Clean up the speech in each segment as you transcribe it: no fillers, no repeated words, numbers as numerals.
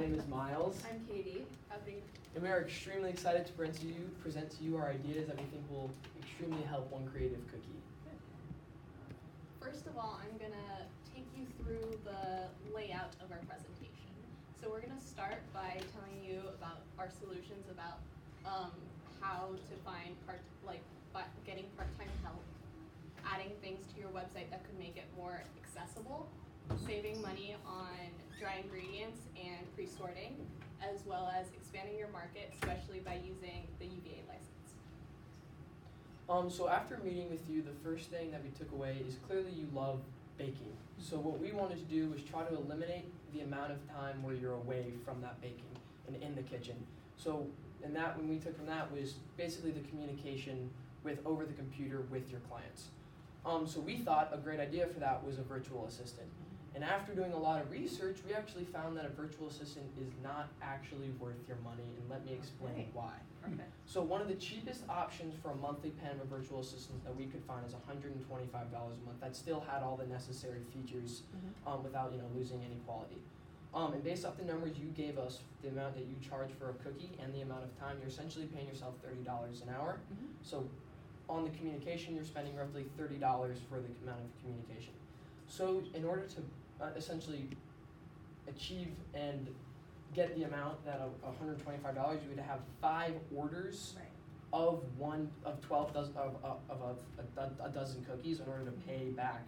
name is Miles. I'm Katie. Howdy. And we are extremely excited to present to you our ideas that we think will extremely help one creative cookie. First of all, I'm gonna take you through the layout of our presentation. So we're gonna start by telling you about our solutions about how to find getting part-time help, adding things to your website that could make it more accessible, saving money on dry ingredients and pre-sorting, as well as expanding your market, especially by using the UVA license. So after meeting with you, the first thing that we took away is clearly you love baking. So what we wanted to do was try to eliminate the amount of time where you're away from that baking and in the kitchen. So, and that when we took from that was basically the communication with over the computer with your clients. So we thought a great idea for that was a virtual assistant. And after doing a lot of research, we actually found that a virtual assistant is not actually worth your money, and let me explain why. Okay. So one of the cheapest options for a monthly plan of a virtual assistant that we could find is $125 a month. That still had all the necessary features without losing any quality. And based off the numbers you gave us, the amount that you charge for a cookie and the amount of time, you're essentially paying yourself $30 an hour. So on the communication, you're spending roughly $30 for the amount of communication. So in order to essentially achieve and get the amount that of $125, you would have 5 orders of 12 dozen of a dozen cookies in order to pay back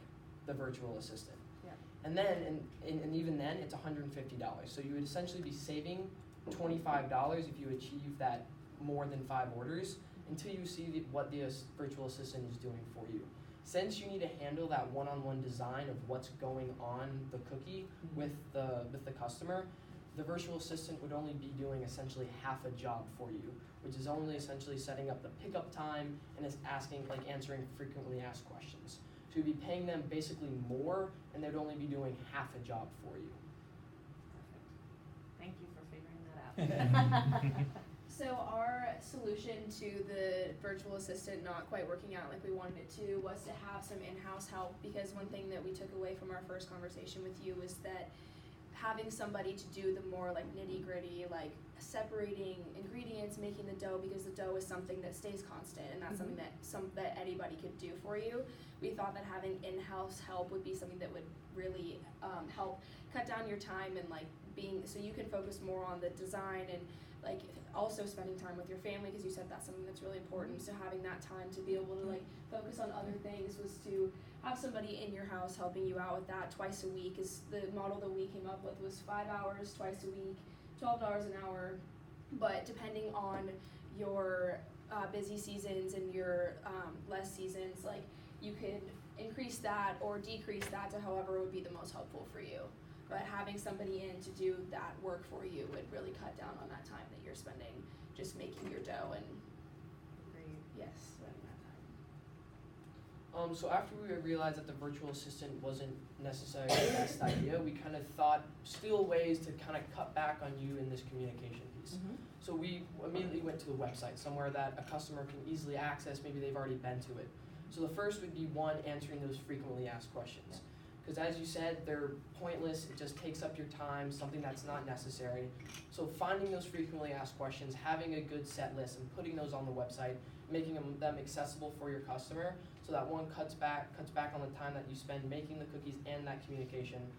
the virtual assistant. Yeah. And then and even then it's $150. So you would essentially be saving $25 if you achieve that more than 5 orders until you see what the virtual assistant is doing for you. Since you need to handle that one-on-one design of what's going on the cookie with the customer, the virtual assistant would only be doing essentially half a job for you, which is only essentially setting up the pickup time and is answering frequently asked questions. So you'd be paying them basically more, and they'd only be doing half a job for you. Perfect. Thank you for figuring that out. So our solution to the virtual assistant not quite working out like we wanted it to was to have some in-house help, because one thing that we took away from our first conversation with you was that having somebody to do the more nitty-gritty, separating ingredients, making the dough, because the dough is something that stays constant, and that's something that anybody could do for you. We thought that having in-house help would be something that would really help cut down your time and so you can focus more on the design and also spending time with your family, because you said that's something that's really important. So having that time to be able to focus on other things was to have somebody in your house helping you out with that twice a week. Is the model that we came up with was 5 hours twice a week, $12 an hour. But depending on your busy seasons and your less seasons, you could increase that or decrease that to however would be the most helpful for you. But having somebody in to do that work for you would really cut down on that time that you're spending just making your dough and spending that time. So after we realized that the virtual assistant wasn't necessarily the best idea, we kind of thought still ways to kind of cut back on you in this communication piece. So we immediately went to the website, somewhere that a customer can easily access, maybe they've already been to it. So the first would be one, answering those frequently asked questions. Because as you said, they're pointless, it just takes up your time, something that's not necessary. So finding those frequently asked questions, having a good set list and putting those on the website, making them accessible for your customer, so that one cuts back on the time that you spend making the cookies and that communication,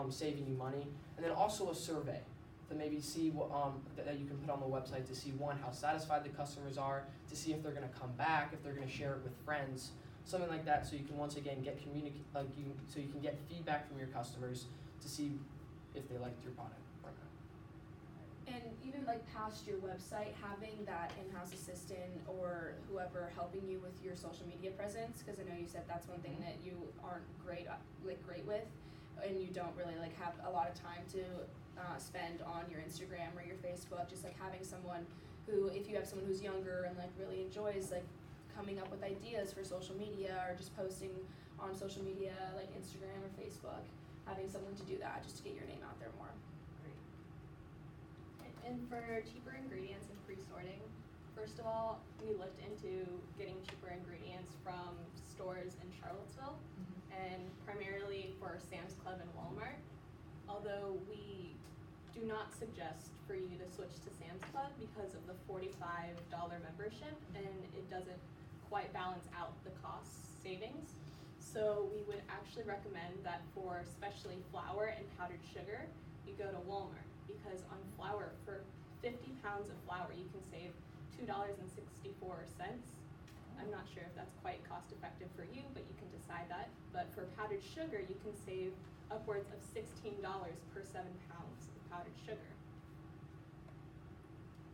saving you money. And then also a survey to maybe see what that you can put on the website to see one, how satisfied the customers are, to see if they're gonna come back, if they're gonna share it with friends. Something like that, so you can once again get so you can get feedback from your customers to see if they liked your product or not. And even past your website, having that in-house assistant or whoever helping you with your social media presence, because I know you said that's one thing that you aren't great with, and you don't really have a lot of time to spend on your Instagram or your Facebook. Just having someone who, if you have someone who's younger and really enjoys coming up with ideas for social media or just posting on social media like Instagram or Facebook, having someone to do that just to get your name out there more. Great. And for cheaper ingredients and pre-sorting, first of all, we looked into getting cheaper ingredients from stores in Charlottesville, and primarily for Sam's Club and Walmart. Although we do not suggest for you to switch to Sam's Club because of the $45 membership, and it doesn't quite balance out the cost savings. So we would actually recommend that for especially flour and powdered sugar, you go to Walmart, because on flour, for 50 pounds of flour, you can save $2.64. I'm not sure if that's quite cost effective for you, but you can decide that. But for powdered sugar, you can save upwards of $16 per 7 pounds of powdered sugar,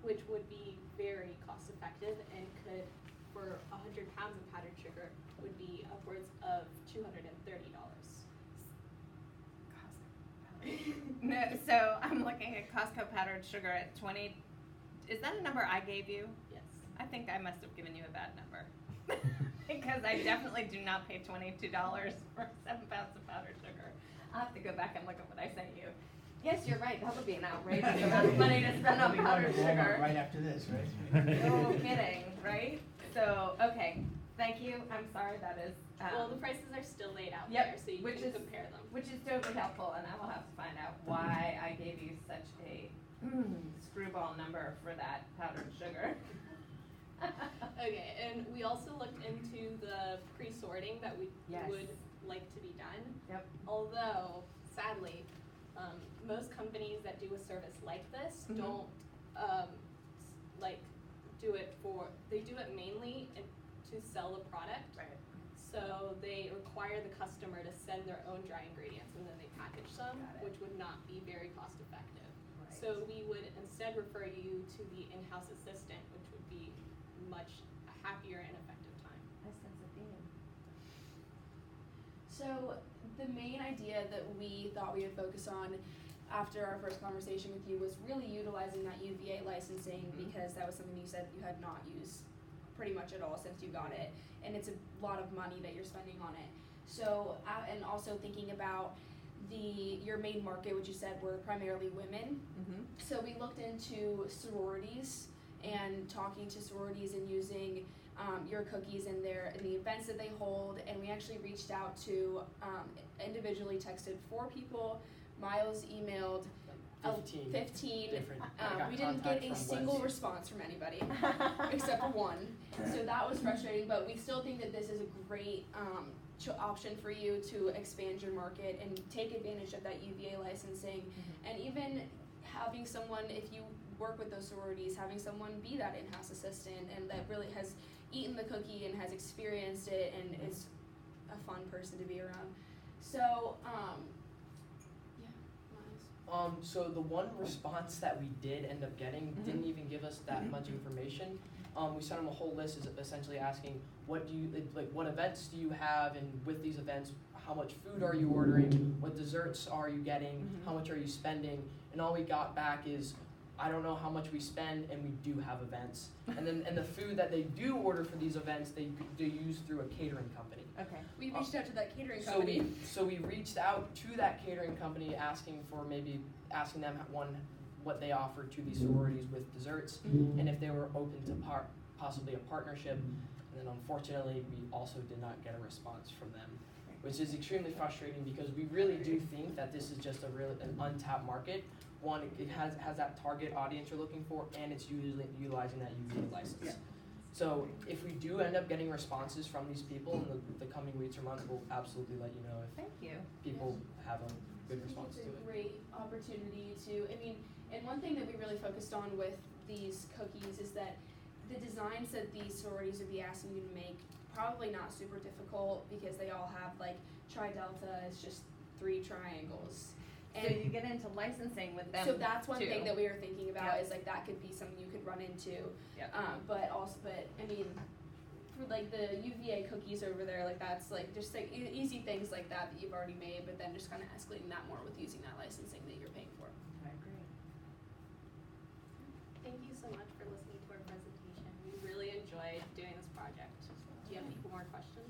which would be very cost effective and could, for 100 pounds of powdered sugar, would be upwards of $230. No, so I'm looking at Costco powdered sugar at 20. Is that a number I gave you? Yes. I think I must have given you a bad number. Because I definitely do not pay $22 for 7 pounds of powdered sugar. I'll have to go back and look at what I sent you. Yes, you're right. That would be an outrageous amount of money to spend on powdered sugar. Right after this, right? No kidding, right? So, okay. Thank you. I'm sorry, that is. Well, the prices are still laid out Yep, there, so you which can is- compare them. Which is totally helpful, and I will have to find out why I gave you such a screwball number for that powdered sugar. Okay, and we also looked into the pre-sorting that we Yes. would like to be done. Yep. Although, sadly, most companies that do a service like this Mhm. don't they do it mainly to sell the product. Right. So they require the customer to send their own dry ingredients and then they package them, Got it. which would not be very cost effective. Right. So we would instead refer you to the in-house assistant, which would be much a happier and effective time. I sense a theme. So the main idea that we thought we would focus on after our first conversation with you was really utilizing that UVA licensing, because that was something you said you had not used pretty much at all since you got it, and it's a lot of money that you're spending on it. So and also thinking about your main market, which you said were primarily women. Mm-hmm. So we looked into sororities and talking to sororities and using your cookies in the events that they hold, and we actually reached out to individually texted 4 people. Miles emailed 15. different. I got We didn't contact get a from single Wes. response from anybody except for one. So that was frustrating, but we still think that this is a great option for you to expand your market and take advantage of that UVA licensing. And even having someone, if you work with those sororities, having someone be that in-house assistant and that really has eaten the cookie and has experienced it and is a fun person to be around. So, So the one response that we did end up getting didn't even give us that much information. We sent them a whole list, is essentially asking, what events do you have, and with these events, how much food are you ordering, what desserts are you getting, how much are you spending, and all we got back is, I don't know how much we spend, and we do have events. And the food that they do order for these events, they use through a catering company. Okay. we reached out to that catering So company. we reached out to that catering company, asking them what they offer to these sororities with desserts, and if they were open to possibly a partnership. And then unfortunately, we also did not get a response from them, which is extremely frustrating because we really do think that this is just an untapped market. One, it has that target audience you're looking for, and it's utilizing that UVA license. Yeah. So if we do end up getting responses from these people in the coming weeks or months, we'll absolutely let you know if Thank you. people have a good I think response to it's a it. great opportunity to, and one thing that we really focused on with these cookies is that the designs that these sororities would be asking you to make, probably not super difficult because they all have like tri-delta, it's just 3 triangles. So you get into licensing with them. So that's one too. thing that we were thinking about Yep. is like that could be something you could run into. Yep. But for like the UVA cookies over there, like that's like just like easy things like that you've already made, but then just kind of escalating that more with using that licensing that you're paying for. I agree. Thank you so much for listening to our presentation. We really enjoyed doing this project. Do you have any more questions?